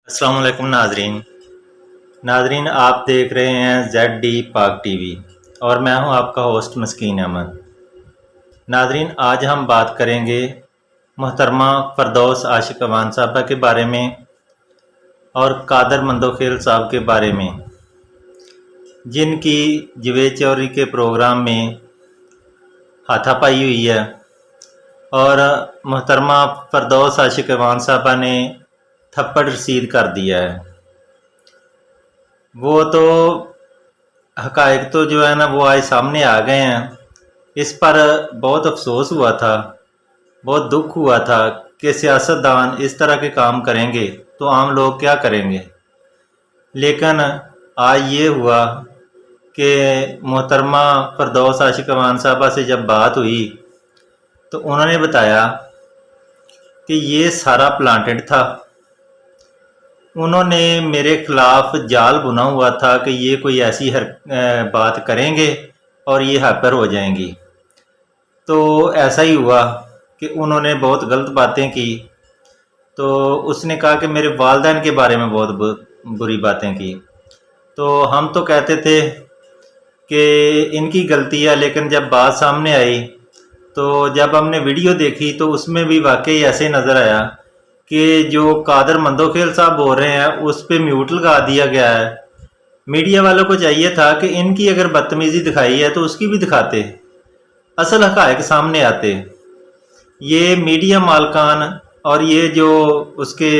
अस्सलाम वालेकुम नाजरीन आप देख रहे हैं ZD पाक टीवी और मैं हूं आपका होस्ट मस्कीन अहमद। नाजरीन आज हम बात करेंगे मोहतरमा फ़रदौस आशिक अवान साहबा के बारे में और कादर मंदोखेल साहब के बारे में, जिनकी जवेद चौधरी के प्रोग्राम में हाथापाई हुई है और मोहतरमा फ़रदौस आशिक अवान साहबा ने थप्पड़ रसीद कर दिया है। वो तो हकायक तो जो है ना वो आज सामने आ गए हैं। इस पर बहुत अफसोस हुआ था, बहुत दुख हुआ था कि सियासतदान इस तरह के काम करेंगे तो आम लोग क्या करेंगे। लेकिन आज ये हुआ कि मोहतरमा फ़रदौस आशिक अवान साहबा से जब बात हुई तो उन्होंने बताया कि ये सारा प्लांटेड था। उन्होंने मेरे खिलाफ जाल बुना हुआ था कि ये कोई ऐसी बात करेंगे और ये हाइपर हो जाएंगी। तो ऐसा ही हुआ कि उन्होंने बहुत गलत बातें की। तो उसने कहा कि मेरे वालिदैन के बारे में बहुत बुरी बातें की। तो हम तो कहते थे कि इनकी गलती है, लेकिन जब बात सामने आई तो जब हमने वीडियो देखी तो उसमें भी वाकई ऐसे नज़र आया कि जो कादर मंदोखेल साहब बोल रहे हैं उस पर म्यूट लगा दिया गया है। मीडिया वालों को चाहिए था कि इनकी अगर बदतमीज़ी दिखाई है तो उसकी भी दिखाते, असल हक़ाइक़ सामने आते। ये मीडिया मालकान और ये जो उसके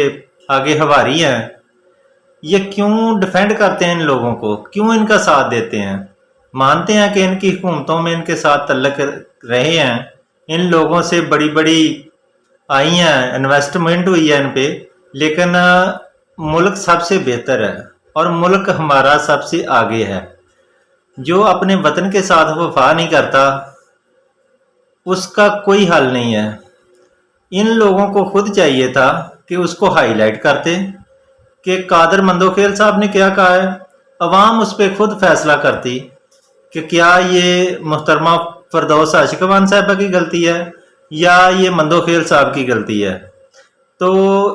आगे हवारी हैं, ये क्यों डिफेंड करते हैं इन लोगों को, क्यों इनका साथ देते हैं। मानते हैं कि इनकी हुकूमतों में इनके साथ तल्लक रहे हैं, इन लोगों से बड़ी बड़ी आई हैं, इन्वेस्टमेंट हुई है इन पे, लेकिन मुल्क सबसे बेहतर है और मुल्क हमारा सबसे आगे है। जो अपने वतन के साथ वफा नहीं करता उसका कोई हल नहीं है। इन लोगों को खुद चाहिए था कि उसको हाईलाइट करते कि कादर मंदोखेल साहब ने क्या कहा है, अवाम उस पर खुद फैसला करती कि क्या ये मोहतरमा फ़रदौस आशिक अवान साहबा की गलती है या ये मंदोखेल साहब की गलती है। तो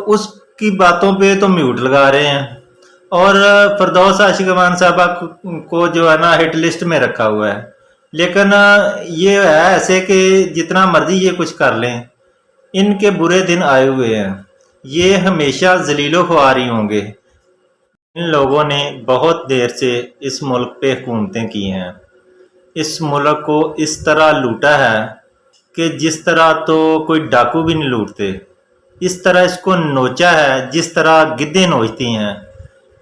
उसकी बातों पे तो म्यूट लगा रहे हैं और फ़रदौस आशिक अवान साहबा को जो है ना हिट लिस्ट में रखा हुआ है। लेकिन ये है ऐसे कि जितना मर्जी ये कुछ कर लें, इनके बुरे दिन आए हुए हैं। ये हमेशा जलीलो ख्वारी होंगे। इन लोगों ने बहुत देर से इस मुल्क पे हुकूमतें की हैं, इस मुल्क को इस तरह लूटा है कि जिस तरह तो कोई डाकू भी नहीं लूटते, इस तरह इसको नोचा है जिस तरह गिद्धें नोचती हैं।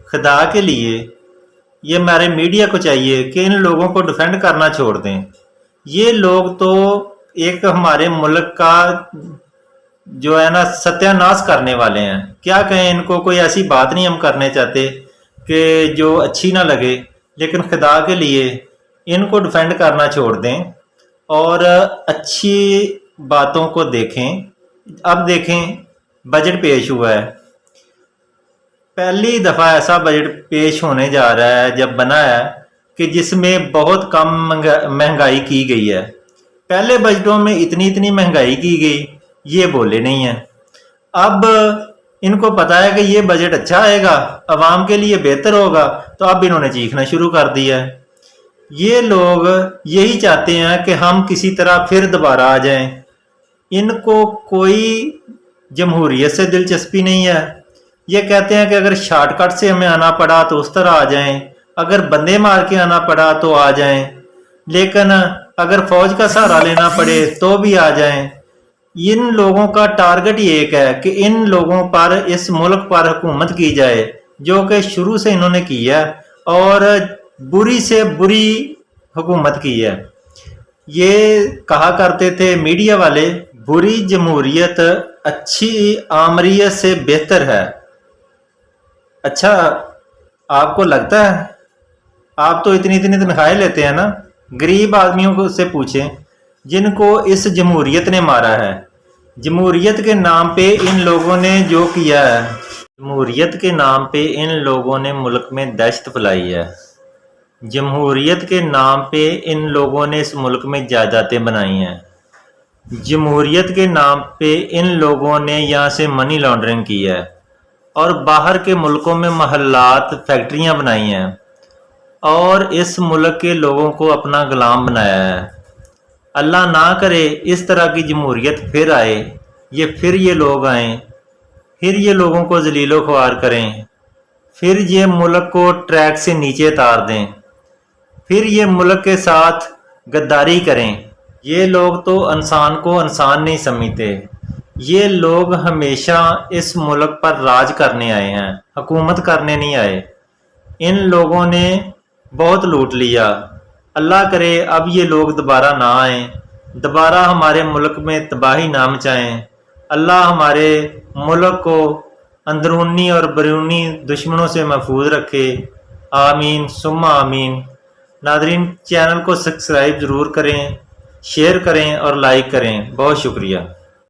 खुदा के लिए ये हमारे मीडिया को चाहिए कि इन लोगों को डिफेंड करना छोड़ दें। ये लोग तो एक हमारे मुल्क का जो है ना सत्यानाश करने वाले हैं। क्या कहें इनको, कोई ऐसी बात नहीं हम करने चाहते कि जो अच्छी ना लगे, लेकिन खुदा के लिए इनको डिफेंड करना छोड़ दें और अच्छी बातों को देखें। अब देखें बजट पेश हुआ है, पहली दफ़ा ऐसा बजट पेश होने जा रहा है जब बना है कि जिसमें बहुत कम महंगाई की गई है। पहले बजटों में इतनी महंगाई की गई, ये बोले नहीं है। अब इनको पता है कि ये बजट अच्छा आएगा, आवाम के लिए बेहतर होगा, तो अब इन्होंने चीखना शुरू कर दिया है। ये लोग यही चाहते हैं कि हम किसी तरह फिर दोबारा आ जाएं। इनको कोई जमहूरियत से दिलचस्पी नहीं है। ये कहते हैं कि अगर शॉर्टकट से हमें आना पड़ा तो उस तरह आ जाएं, अगर बंदे मार के आना पड़ा तो आ जाएं, लेकिन अगर फौज का सहारा लेना पड़े तो भी आ जाएं। इन लोगों का टारगेट ये एक है कि इन लोगों पर, इस मुल्क पर हुकूमत की जाए, जो कि शुरू से इन्होंने की है और बुरी से बुरी हुकूमत की है। ये कहा करते थे मीडिया वाले, बुरी जमहूरियत अच्छी आमरीयत से बेहतर है। अच्छा आपको लगता है? आप तो इतनी तनख्वाहें लेते हैं ना। गरीब आदमियों को से पूछें जिनको इस जमहूरियत ने मारा है। जमहूरियत के नाम पे इन लोगों ने जो किया है, जमहूरियत के नाम पे इन लोगों ने मुल्क में दहशत फैलाई है। जमहूरियत के नाम पे इन लोगों ने इस मुल्क में जायदादें बनाई हैं। जमहूरियत के नाम पे इन लोगों ने यहाँ से मनी लॉन्ड्रिंग की है اور باہر کے ملکوں میں محلات فیکٹریاں بنائی ہیں اور اس ملک کے لوگوں کو اپنا غلام بنایا ہے۔ اللہ نہ کرے اس طرح کی جمہوریت پھر آئے، پھر یہ لوگ آئیں، پھر یہ لوگوں کو ذلیل و خوار کریں، پھر یہ ملک کو ٹریک سے نیچے اتار دیں، پھر یہ ملک کے ساتھ غداری کریں۔ یہ لوگ تو انسان کو انسان نہیں سمجھتے۔ یہ لوگ ہمیشہ اس ملک پر راج کرنے آئے ہیں، حکومت کرنے نہیں آئے۔ ان لوگوں نے بہت لوٹ لیا۔ اللہ کرے اب یہ لوگ دوبارہ نہ آئیں، دوبارہ ہمارے ملک میں تباہی نہ مچائیں۔ اللہ ہمارے ملک کو اندرونی اور بیرونی دشمنوں سے محفوظ رکھے۔ آمین ثم آمین۔ ناظرین، چینل کو سبسکرائب ضرور کریں، شیئر کریں اور لائک کریں۔ بہت شکریہ۔